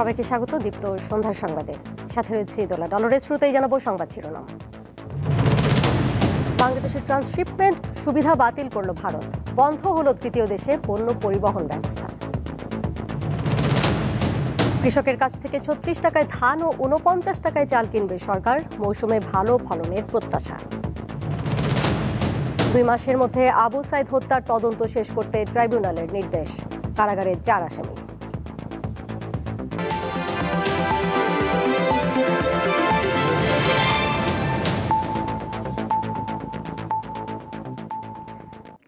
সবাইকে স্বাগত দীপ্ত সন্ধ্যার সংবাদে। সাথে রয়েছে দোলা ডলরের শুরুতেই জানাবো সংবাদ শিরোনাম। বাংলাদেশের ট্রান্সশিপমেন্ট সুবিধা বাতিল করল ভারত, বন্ধ হলো তৃতীয় দেশে পণ্য পরিবহন ব্যবস্থা। কৃষকের কাছ থেকে ৩৬ টাকায় ধান ও ৪৯ টাকায় চাল কিনবে সরকার, মৌসুমে ভালো ফলনের প্রত্যাশা। ২ মাসের মধ্যে আবু সাইদ হত্যার তদন্ত শেষ করতে ট্রাইব্যুনালের নির্দেশ, কারাগারে ৪ আসামি।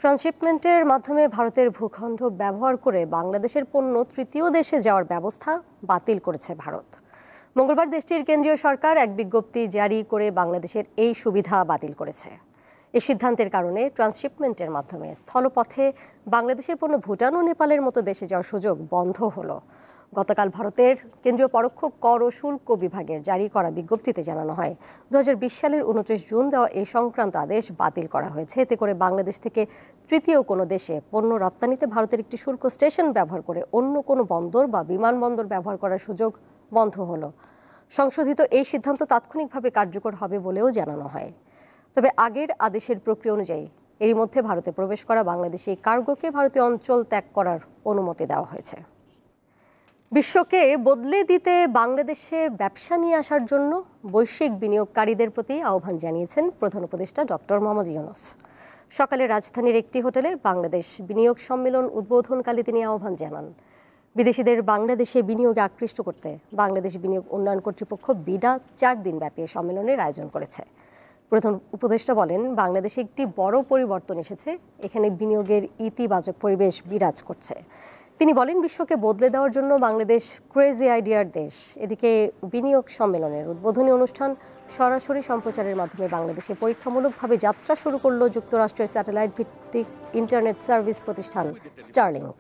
ট্রান্সশিপমেন্টের মাধ্যমে ভারতের ভূখণ্ড ব্যবহার করে বাংলাদেশের পণ্য তৃতীয় দেশে যাওয়ার ব্যবস্থা বাতিল করেছে ভারত। মঙ্গলবার দেশটির কেন্দ্রীয় সরকার এক বিজ্ঞপ্তি জারি করে বাংলাদেশের এই সুবিধা বাতিল করেছে। এই সিদ্ধান্তের কারণে ট্রান্সশিপমেন্টের মাধ্যমে স্থলপথে বাংলাদেশের পণ্য ভুটান ও নেপালের মতো দেশে যাওয়ার সুযোগ বন্ধ হলো। গতকাল ভারতের কেন্দ্রীয় পরোক্ষ কর ও শুল্ক বিভাগের জারি করা বিজ্ঞপ্তিতে জানানো হয় ২০২০ সালের ২৯ জুন দেওয়া এই সংক্রান্ত আদেশ বাতিল করা হয়েছে। এতে করে বাংলাদেশ থেকে তৃতীয় কোনো দেশে পণ্য রপ্তানিতে ভারতের একটি শুল্ক স্টেশন ব্যবহার করে অন্য কোনো বন্দর বা বিমানবন্দর ব্যবহার করার সুযোগ বন্ধ হলো। সংশোধিত এই সিদ্ধান্ত তাৎক্ষণিকভাবে কার্যকর হবে বলেও জানানো হয়। তবে আগের আদেশের প্রক্রিয়া অনুযায়ী এরই মধ্যে ভারতে প্রবেশ করা বাংলাদেশি কার্গোকে ভারতীয় অঞ্চল ত্যাগ করার অনুমতি দেওয়া হয়েছে। বিশ্বকে বদলে দিতে বাংলাদেশে ব্যবসা নিয়ে আসার জন্য বৈশ্বিক বিনিয়োগকারীদের প্রতি আহ্বান জানিয়েছেন প্রধান উপদেষ্টা ডক্টর মোহাম্মদ ইউনূস। সকালে রাজধানীর একটি হোটেলে বাংলাদেশ বিনিয়োগ সম্মেলন উদ্বোধনকালে তিনি আহ্বান জানান, বিদেশিদের বাংলাদেশে বিনিয়োগে আকৃষ্ট করতে বাংলাদেশ বিনিয়োগ উন্নয়ন কর্তৃপক্ষ বিডা ৪ দিনব্যাপী সম্মেলনের আয়োজন করেছে। প্রধান উপদেষ্টা বলেন, বাংলাদেশে একটি বড় পরিবর্তন এসেছে, এখানে বিনিয়োগের ইতিবাচক পরিবেশ বিরাজ করছে। তিনি বলেন, বিশ্বকে বদলে দেওয়ার জন্য বাংলাদেশ ক্রেজি আইডিয়ার দেশ। এদিকে বিনিয়োগ সম্মেলনের উদ্বোধনী অনুষ্ঠান সরাসরি সম্প্রচারের মাধ্যমে বাংলাদেশে পরীক্ষামূলকভাবে যাত্রা শুরু করল যুক্তরাষ্ট্রের স্যাটেলাইট ভিত্তিক ইন্টারনেট সার্ভিস প্রতিষ্ঠান স্টারলিংক।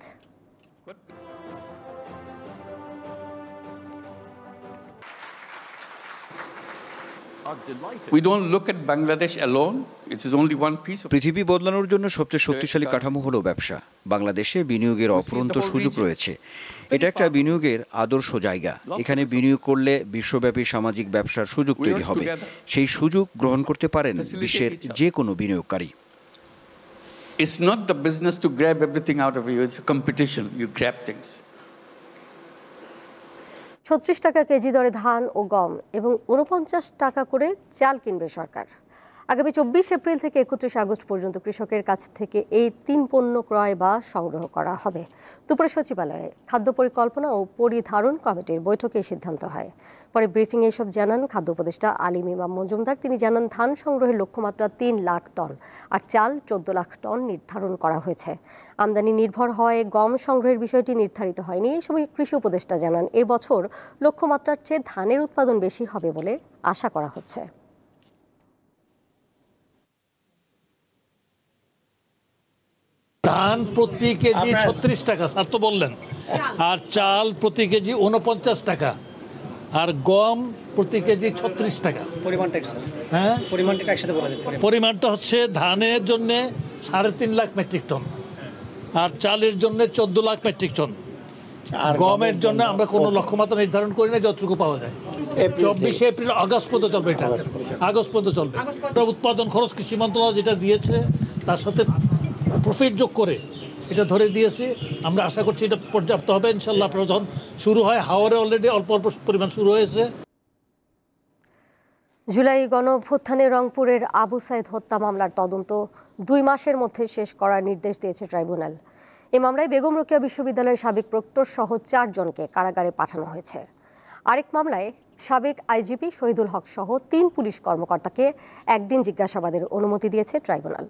পৃথিবী বদলানোর জন্য সবচেয়ে শক্তিশালী কাঠামো হলো ব্যবসা। বাংলাদেশে বিনিয়োগের অফুরন্ত সুযোগ রয়েছে। এটা একটা বিনিয়োগের আদর্শ জায়গা। এখানে বিনিয়োগ করলে বিশ্বব্যাপী সামাজিক ব্যবসার সুযোগ তৈরি হবে। সেই সুযোগ গ্রহণ করতে পারেন বিশ্বের যে কোনো বিনিয়োগকারী। It's not the business to grab everything out of you, it's a competition, you grab things. ৩৬ টাকা কেজি দরে ধান ও গম এবং ৪৯ টাকা করে চাল কিনবে সরকার। আগামী ২৪ এপ্রিল থেকে ৩১ আগস্ট পর্যন্ত কৃষকের কাছ থেকে এই ৩ পণ্য ক্রয় বা সংগ্রহ করা হবে। দুপুরে সচিবালয়ে খাদ্য পরিকল্পনা ও পরিধারণ কমিটির বৈঠকে সিদ্ধান্ত হয়। পরে ব্রিফিংয়ে এসব জানান খাদ্য উপদেষ্টা আলিম ইমাম মজুমদার। তিনি জানান, ধান সংগ্রহের লক্ষ্যমাত্রা ৩ লাখ টন আর চাল ১৪ লাখ টন নির্ধারণ করা হয়েছে। আমদানি নির্ভর হয় গম সংগ্রহের বিষয়টি নির্ধারিত হয়নি। এই সময় কৃষি উপদেষ্টা জানান, এবছর লক্ষ্যমাত্রার চেয়ে ধানের উৎপাদন বেশি হবে বলে আশা করা হচ্ছে। ধান প্রতি কেজি ৩৬ টাকা স্যার তো বললেন, আর চাল প্রতি কেজি ৪৯ টাকা, আর গম প্রতি কেজি ৩৬ টাকা। পরিমাণটা হচ্ছে ধানের জন্য ৩.৫ লাখ মেট্রিক টন আর চালের জন্য ১৪ লাখ মেট্রিক টন। গমের জন্য আমরা কোনো লক্ষ্যমাত্রা নির্ধারণ করি না, যতটুকু পাওয়া যায়। ২৪ এপ্রিল আগস্ট পর্যন্ত চলবে, এটা আগস্ট পর্যন্ত চলবে। উৎপাদন খরচ কৃষি মন্ত্রণালয় যেটা দিয়েছে তার সাথে প্রফিট যোগ করে এটা ধরে দিয়েছি। আমরা আশা করছি এটা পর্যাপ্ত হবে ইনশাল্লাহ। আপনারা যখন শুরু হয়, হাওরে অলরেডি অল্প অল্প পরিমাণ শুরু হয়েছে। জুলাই গণঅভ্যুত্থানে রংপুরের আবু সাইদ হত্যা মামলার তদন্ত ২ মাসের মধ্যে শেষ করার নির্দেশ দিয়েছে ট্রাইব্যুনাল। এই মামলায় বেগম রোকেয়া বিশ্ববিদ্যালয়ের সাবেক প্রক্টর সহ ৪ জনকে কারাগারে পাঠানো হয়েছে। আরেক মামলায় সাবেক আইজিপি শহীদুল হক সহ ৩ পুলিশ কর্মকর্তাকে একদিন জিজ্ঞাসাবাদের অনুমতি দিয়েছে ট্রাইব্যুনাল।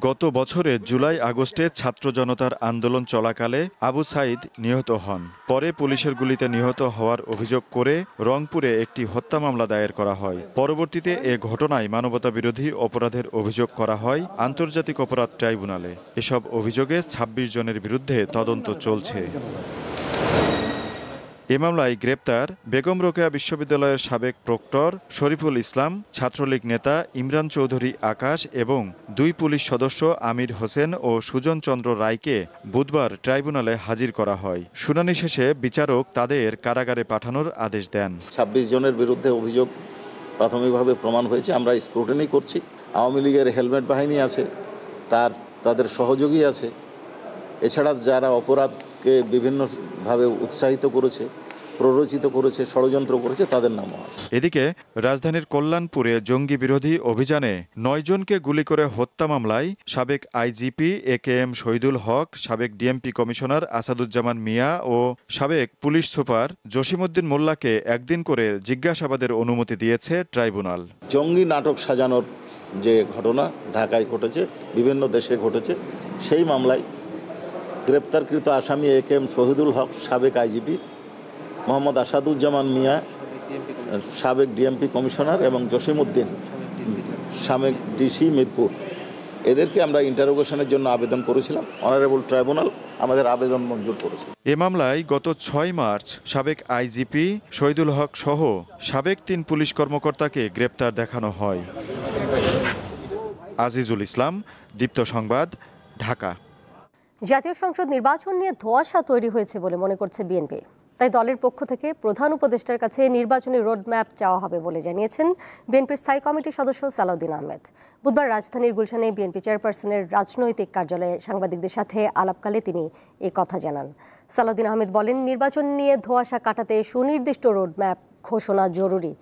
গত বছরের জুলাই আগস্টে ছাত্র জনতার আন্দোলন চলাকালে আবু সাইদ নিহত হন। পরে পুলিশের গুলিতে নিহত হওয়ার অভিযোগ করে রংপুরে একটি হত্যা মামলা দায়ের করা হয়। পরবর্তীতে এ ঘটনায় মানবতাবিরোধী অপরাধের অভিযোগ করা হয় আন্তর্জাতিক অপরাধ ট্রাইব্যুনালে। এসব অভিযোগে ২৬ জনের বিরুদ্ধে তদন্ত চলছে। এ মামলায় গ্রেপ্তার বেগম রোকেয়া বিশ্ববিদ্যালয়ের সাবেক প্রক্টর শরীফুল ইসলাম, ছাত্রলীগ নেতা ইমরান চৌধুরী আকাশ এবং 2 পুলিশ সদস্য আমির হোসেন ও সুজন চন্দ্র রায়কে বুধবার ট্রাইব্যুনালে হাজির করা হয়। শুনানি শেষে বিচারক তাদের কারাগারে পাঠানোর আদেশ দেন। 26 জনের বিরুদ্ধে অভিযোগ প্রাথমিকভাবে প্রমাণ হয়েছে। আমরা স্ক্রুটিনি করছি। আওয়ামী লীগের হেলমেট বাহিনী আছে, তাদের সহযোগী আছে, এছাড়া যারা অপরাধকে বিভিন্নভাবে উৎসাহিত করেছে, প্ররোচিত করেছে, ষড়যন্ত্র করেছে, তাদের নামও আছে। এদিকে রাজধানীর কল্যাণপুরে জঙ্গি বিরোধী অভিযানে 9 জনকে গুলি করে হত্যা মামলায় সাবেক আইজিপি AKM শহীদুল হক, সাবেক ডিএমপি কমিশনার আসাদুজ্জামান মিয়া ও সাবেক পুলিশ সুপার জসিমউদ্দিন মোল্লাকে একদিন করে জিজ্ঞাসাবাদের অনুমতি দিয়েছে ট্রাইব্যুনাল। জঙ্গি নাটক সাজানোর যে ঘটনা ঢাকায় ঘটেছে, বিভিন্ন দেশে ঘটেছে, সেই মামলায় গ্রেপ্তারকৃত আসামি AKM শহীদুল হক, সাবেক আইজিপি, মোহাম্মদ আসাদুজ্জামান মিয়া, সাবেক ডিএমপি কমিশনার, এবং জসিমউদ্দিন, সাবেক ডিসি মিরপুর, এদেরকে আমরা ইন্টারোগেশনের জন্য আবেদন করেছিলাম। অনারেবল ট্রাইব্যুনাল আমাদের আবেদন মঞ্জুর করেছে। এ মামলায় গত 6 মার্চ সাবেক আইজিপি শহীদুল হক সহ সাবেক 3 পুলিশ কর্মকর্তাকে গ্রেপ্তার দেখানো হয়। আজিজুল ইসলাম, দীপ্ত সংবাদ, ঢাকা। জাতীয় সংসদ নির্বাচন নিয়ে ধোঁয়াশা তৈরি হয়েছে বলে মনে করছে বিএনপি। তাই দলের পক্ষ থেকে প্রধান উপদেষ্টার কাছে নির্বাচনী রোডম্যাপ চাওয়া হবে বলে জানিয়েছেন বিএনপির স্থায়ী কমিটির সদস্য সালাউদ্দিন আহমেদ। বুধবার রাজধানীর গুলশানে বিএনপি চেয়ারপারসনের রাজনৈতিক কার্যালয়ে সাংবাদিকদের সাথে আলাপকালে তিনি এই কথা জানান। সালাউদ্দিন আহমেদ বলেন, নির্বাচন নিয়ে ধোঁয়াশা কাটাতে সুনির্দিষ্ট রোডম্যাপ ঘোষণা জরুরি।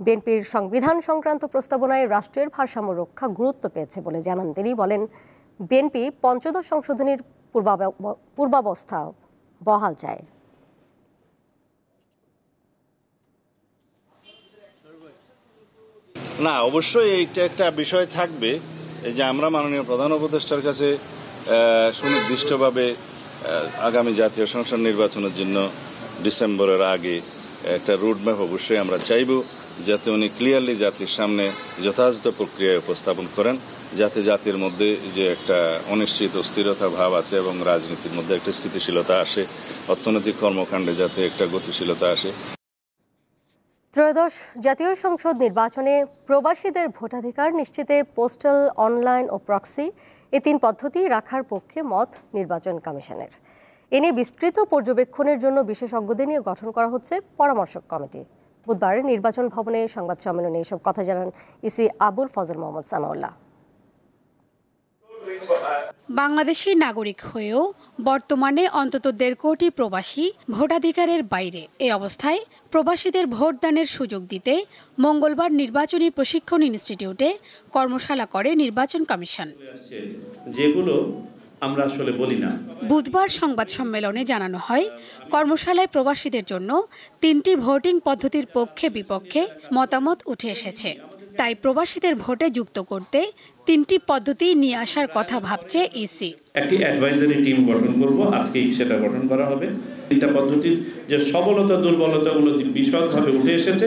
বিএনপির সংবিধান সংক্রান্ত প্রস্তাবনায় রাষ্ট্রের ভারসাম্য রক্ষা গুরুত্ব পেয়েছে বলে জানান তিনি। বলেন, বিএনপি পঞ্চদশ সংশোধনীর পূর্বাবস্থা বহাল চায়। না, অবশ্যই এইটা একটা বিষয় থাকবে যে আমরা মাননীয় প্রধান উপদেষ্টার কাছে সুনির্দিষ্টভাবে আগামী জাতীয় সংসদ নির্বাচনের জন্য ডিসেম্বরের আগে একটা রোডম্যাপ অবশ্যই আমরা চাইব, যাতে উনি ক্লিয়ারলি জাতির সামনে যথাযথ প্রক্রিয়ায় উপস্থাপন করেন, যাতে জাতির মধ্যে যে একটা অনিশ্চিত অস্থিরতা ভাব আছে এবং রাজনীতির মধ্যে একটা স্থিতিশীলতা আসে, অর্থনৈতিক কর্মকাণ্ডে যাতে একটা গতিশীলতা আসে। ত্রয়োদশ জাতীয় সংসদ নির্বাচনে প্রবাসীদের ভোটাধিকার নিশ্চিতে পোস্টাল, অনলাইন ও প্রক্সি এই 3 পদ্ধতি রাখার পক্ষে মত নির্বাচন কমিশনের। এ নিয়ে বিস্তৃত পর্যবেক্ষণের জন্য বিশেষজ্ঞদের নিয়ে গঠন করা হচ্ছে পরামর্শক কমিটি। বুধবার নির্বাচন ভবনে সংবাদ সম্মেলনে এসব কথা জানান ইসি আবুল ফজল মোহাম্মদ সানাউল্লাহ। বাংলাদেশি নাগরিক হয়েও বর্তমানে অন্তত 1.5 কোটি প্রবাসী ভোটাধিকারের বাইরে। এই অবস্থায় প্রবাসীদের ভোটদানের সুযোগ দিতে মঙ্গলবার নির্বাচনী প্রশিক্ষণ ইনস্টিটিউটে কর্মশালা করে নির্বাচন কমিশন। যেগুলো আমরা আসলে বলি না। বুধবার সংবাদ সম্মেলনে জানানো হয়, কর্মশালায় প্রবাসীদের জন্য 3টি ভোটিং পদ্ধতির পক্ষে বিপক্ষে মতামত উঠে এসেছে। তাই প্রবাসীদের ভোটে যুক্ত করতে 3টি পদ্ধতি নিয়ে আসার কথা ভাবছে ইসি। একটি অ্যাডভাইজারি টিম গঠন করব, আজকেই সেটা গঠন করা হবে। 3টা পদ্ধতির যে সবলতা দুর্বলতাগুলো বিশদভাবে উঠে এসেছে,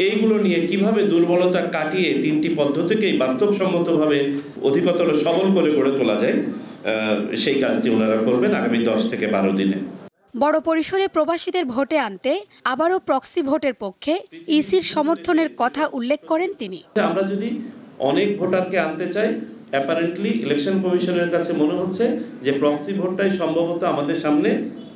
এইগুলো নিয়ে কিভাবে দুর্বলতা কাটিয়ে 3টি পদ্ধতিকেই বাস্তবসম্মতভাবে অধিকতর সবল করে গড়ে তোলা যায়, সেই কাজটি ওনারা করবেন আগামী 10 থেকে 12 দিনে। বড় পরিসরে প্রবাসীদের ভোটে আনতে আবারও প্রক্সি ভোটের পক্ষে ইসির সমর্থনের কথা উল্লেখ করেন তিনি। আমরা যদি অনেক ভোটারকে আনতে চাই, অ্যাপারেন্টলি ইলেকশন কমিশনের কাছে মনে হচ্ছে যে প্রক্সি ভোটটাই সম্ভবত আমাদের সামনে,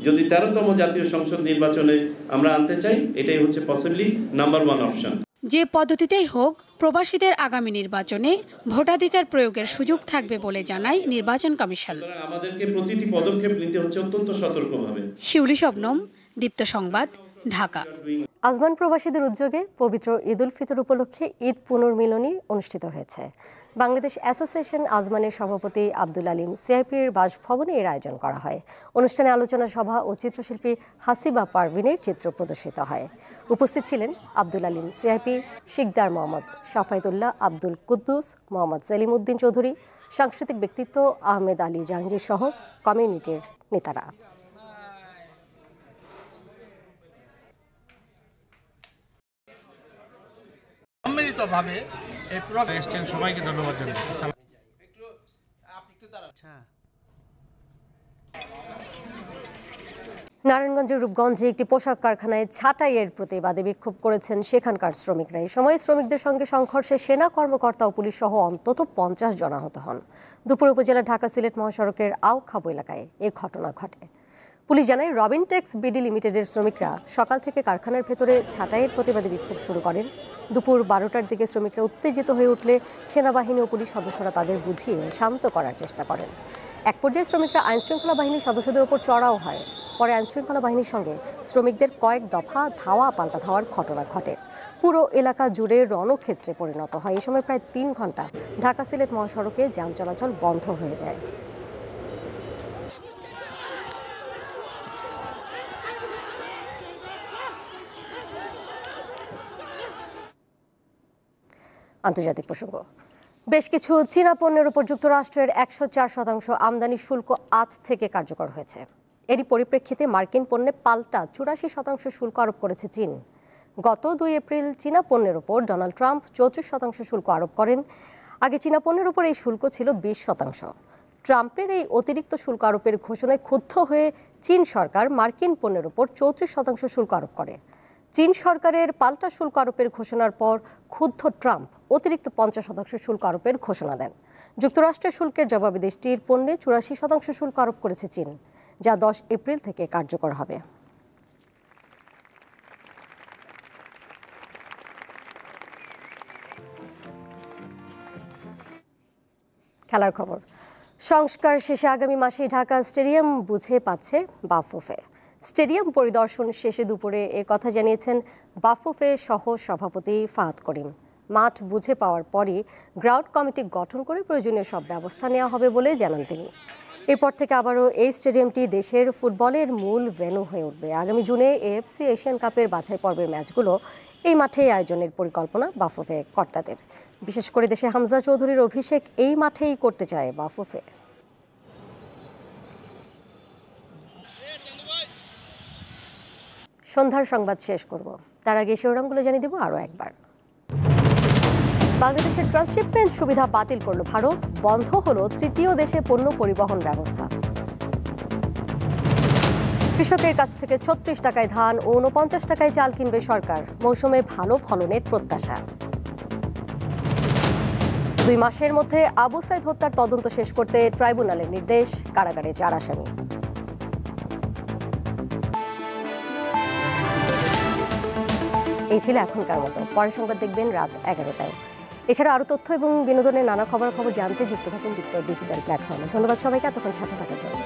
যদি 13তম জাতীয় সংসদ নির্বাচনে আমরা আনতে চাই, এটাই হচ্ছে পসিবলি নাম্বার 1 অপশন। যে পদ্ধতিতেই হোক, প্রবাসীদের আগামী নির্বাচনে ভোটাধিকার প্রয়োগের সুযোগ থাকবে বলে জানায় নির্বাচন কমিশন। আমাদেরকে প্রতিটি পদক্ষেপ নিতে হচ্ছে অত্যন্ত সতর্কভাবে। শিউলি শবনম, দীপ্ত সংবাদ, ঢাকা। আজমান প্রবাসীদের উদ্যোগে পবিত্র ঈদ উল ফিতর উপলক্ষে ঈদ পুনর্মিলনী অনুষ্ঠিত হয়েছে। বাংলাদেশ অ্যাসোসিয়েশন আজমানের সভাপতি আব্দুল আলিম সিআইপির বাসভবনে এর আয়োজন করা হয়। অনুষ্ঠানে আলোচনা সভা ও চিত্রশিল্পী হাসিবা পারভিনের চিত্র প্রদর্শিত হয়। উপস্থিত ছিলেন আব্দুল আলিম সিআইপি, শিকদার মোহাম্মদ শাফায়েতুল্লাহ, আব্দুল কুদ্দুস, মোহাম্মদ সেলিম উদ্দিন চৌধুরী, সাংস্কৃতিক ব্যক্তিত্ব আহমেদ আলী জাহাঙ্গীর সহ কমিউনিটির নেতারা। সম্মিলিতভাবে এই পুরো সবাইকে ধন্যবাদ জানাই। নারায়ণগঞ্জের রূপগঞ্জে একটি পোশাক কারখানায় ছাঁটাইয়ের প্রতিবাদে বিক্ষোভ করেছেন সেখানকার শ্রমিকরা। এই সময় শ্রমিকদের সঙ্গে সংঘর্ষে সেনা কর্মকর্তা ও পুলিশ সহ অন্তত 50 জন আহত হন। দুপুর উপজেলা ঢাকা সিলেট মহাসড়কের আউখাবু এলাকায় এই ঘটনা ঘটে। পুলিশ জানায় রবিনটেক্স বিডি লিমিটেডের শ্রমিকরা সকাল থেকে কারখানার ভেতরে ছাঁটাইয়ের প্রতিবাদে বিক্ষোভ শুরু করেন। দুপুর 12টার দিকে শ্রমিকরা উত্তেজিত হয়ে উঠলে সেনাবাহিনী ও পুলিশ সদস্যরা তাদের বুঝিয়ে শান্ত করার চেষ্টা করেন। এক পর্যায়ে শ্রমিকরা আইনশৃঙ্খলা বাহিনীর সদস্যদের উপর চড়াও হয়। পরে আইনশৃঙ্খলা বাহিনীর সঙ্গে শ্রমিকদের কয়েক দফা ধাওয়া পাল্টা ধাওয়ার ঘটনা ঘটে। পুরো এলাকা জুড়ে রণক্ষেত্রে পরিণত হয়। এই সময় প্রায় 3 ঘন্টা ঢাকা সিলেট মহাসড়কে যান চলাচল বন্ধ হয়ে যায়। আন্তর্জাতিক প্রসঙ্গ, বেশ কিছু চীনা পণ্যের উপর যুক্তরাষ্ট্রের 104% আমদানি শুল্ক আজ থেকে কার্যকর হয়েছে। এরই পরিপ্রেক্ষিতে মার্কিন পণ্যে পাল্টা 84% শুল্ক আরোপ করেছে চীন। গত 2 এপ্রিল চীনা পণ্যের উপর ডোনাল্ড ট্রাম্প 34% শুল্ক আরোপ করেন। আগে চীনা পণ্যের উপর এই শুল্ক ছিল 20%। ট্রাম্পের এই অতিরিক্ত শুল্ক আরোপের ঘোষণায় ক্ষুব্ধ হয়ে চীন সরকার মার্কিন পণ্যের উপর 34% শুল্ক আরোপ করে। চীন সরকারের পাল্টা শুল্ক আরোপের ঘোষণার পর ক্ষুব্ধ ট্রাম্প অতিরিক্ত 50% শুল্ক আরোপের ঘোষণা দেন। যুক্তরাষ্ট্রের শুল্কের জবাবে দেশটির পণ্যে 84% শুল্ক আরোপ করেছে চীন, যা 10 এপ্রিল থেকে কার্যকর হবে। খেলার খবর, সংস্কার শেষে আগামী মাসে ঢাকা স্টেডিয়াম বুঝে পাচ্ছে বাফুফে। স্টেডিয়াম পরিদর্শন শেষে দুপুরে এ কথা জানিয়েছেন বাফুফে সহ সভাপতি ফাহাদ করিম। মাঠ বুঝে পাওয়ার পরই গ্রাউন্ড কমিটি গঠন করে প্রয়োজনীয় সব ব্যবস্থা নেওয়া হবে বলে জানান তিনি। এরপর থেকে আবারও এই স্টেডিয়ামটি দেশের ফুটবলের মূল ভেন্যু হয়ে উঠবে। আগামী জুনে এএফসি এশিয়ান কাপের বাছাই পর্বের ম্যাচগুলো এই মাঠেই আয়োজনের পরিকল্পনা বাফুফে কর্তাদের। বিশেষ করে দেশে হামজা চৌধুরীর অভিষেক এই মাঠেই করতে চায় বাফুফে। সন্ধ্যার সংবাদ শেষ করব, তার আগে শিরোনামগুলো জানিয়ে দেব আরও একবার। বাংলাদেশের ট্রান্সশিপমেন্ট সুবিধা বাতিল করল ভারত, বন্ধ হলো তৃতীয় দেশে পণ্য পরিবহন ব্যবস্থা। কৃষকের কাছ থেকে 36 টাকায় ধান ও 49 টাকায় চাল কিনবে সরকার, মৌসুমে ভালো ফলনের প্রত্যাশা। 2 মাসের মধ্যে আবু সাইদ হত্যার তদন্ত শেষ করতে ট্রাইব্যুনালের নির্দেশ, কারাগারে 4 আসামি। এই ছিল এখনকার মতো, পরের সংবাদ দেখবেন রাত 11টায়। এছাড়া আরও তথ্য এবং বিনোদনের নানা খবর জানতে যুক্ত থাকুন দীপ্ত ডিজিটাল প্ল্যাটফর্মে। ধন্যবাদ সবাইকে এতক্ষণ সাথে থাকার জন্য।